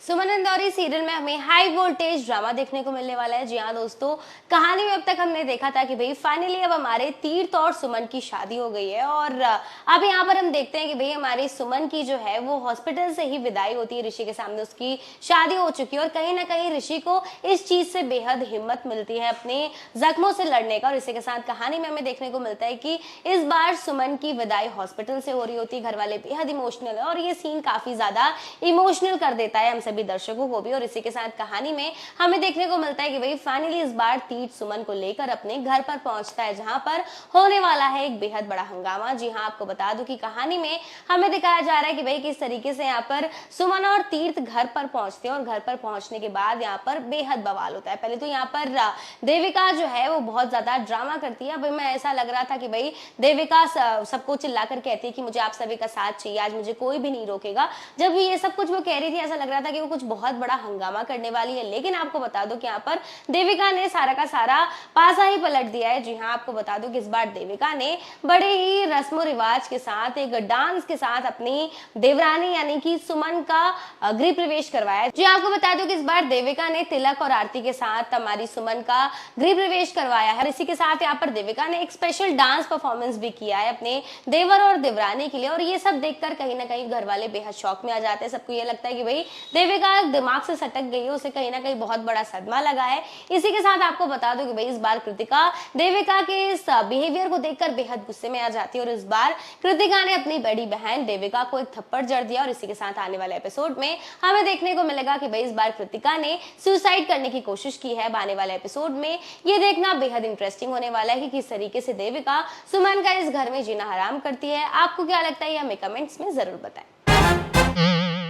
सुमन Indori serial में हमें high voltage drama देखने को मिलने वाला है। जी हाँ दोस्तों, कहानी में अब तक हमने देखा था कि भाई फाइनली अब हमारे तीर्थ और सुमन की शादी हो गई है और अब यहाँ पर हम देखते हैं कि भाई हमारी सुमन की जो है वो हॉस्पिटल से ही विदाई होती है। ऋषि के सामने उसकी शादी हो चुकी है और कहीं ना कहीं ऋषि को इस चीज से बेहद हिम्मत मिलती है अपने जख्मों से लड़ने का। और इसी के साथ कहानी में हमें देखने को मिलता है कि इस बार सुमन की विदाई हॉस्पिटल से हो रही होती है। घर वाले बेहद इमोशनल है और ये सीन काफी ज्यादा इमोशनल कर देता है हम सभी दर्शकों को भी। और इसी के साथ कहानी में हमें देखने को मिलता है कि भाई फाइनली इस बार तीर्थ सुमन को लेकर अपने घर पर पहुंचता है, जहां पर होने वाला है एक बेहद बड़ा हंगामा। जी हाँ, आपको बता दूं कि कहानी में हमें दिखाया जा रहा है कि भाई किस तरीके से यहाँ पर सुमन और तीर्थ घर पर पहुंचते हैं और घर पर पहुंचने के बाद यहाँ पर बेहद बवाल होता है। पहले तो यहाँ पर देविका जो है वो बहुत ज्यादा ड्रामा करती है। भाई मैं ऐसा लग रहा था कि भाई देविका सबको चिल्लाकर कहती है कि मुझे आप सभी का साथ चाहिए, आज मुझे कोई भी नहीं रोकेगा। जब ये सब कुछ वो कह रही थी ऐसा लग रहा था कि वो कुछ बहुत बड़ा हंगामा करने वाली है, लेकिन आपको बता दो कि यहाँ पर देविका ने सारा का सारा पासा ही पलट दिया है। जी हाँ, आपको बता दो कि इस बार देविका ने बड़े ही रस्मो रिवाज के साथ एक डांस के साथ अपनी देवरानी यानी कि सुमन का गृह प्रवेश करवाया। जी आपको बता दो कि इस बार देविका ने तिलक और आरती के साथ हमारी सुमन का गृह प्रवेश करवाया है। इसी के साथ यहाँ पर देविका ने एक स्पेशल डांस परफॉर्मेंस भी किया है अपने देवर और देवरानी के लिए। और ये सब देखकर कहीं ना कहीं घर वाले बेहद शौक में आ जाते हैं। सबको ये लगता है कि भाई देविका दिमाग से सटक गई है, उसे कहीं ना कहीं बहुत बड़ा सदमा लगा है। इसी के साथ आपको बता दो कि भाई इस बार कृतिका देविका के इस बिहेवियर को देखकर बेहद गुस्से में आ जाती है और इस बार कृतिका ने अपनी बड़ी बहन देविका को एक थप्पड़ जड़ दिया। और इसी के साथ आने वाले एपिसोड में हमें देखने को मिलेगा कि भाई इस बार कृतिका ने सुसाइड करने की कोशिश की है। आने वाले एपिसोड में ये देखना बेहद इंटरेस्टिंग होने वाला है कि किस तरीके से देविका सुमन का इस घर में जीना हराम करती है। आपको क्या लगता है, ये हमें कमेंट्स में जरूर बताएं।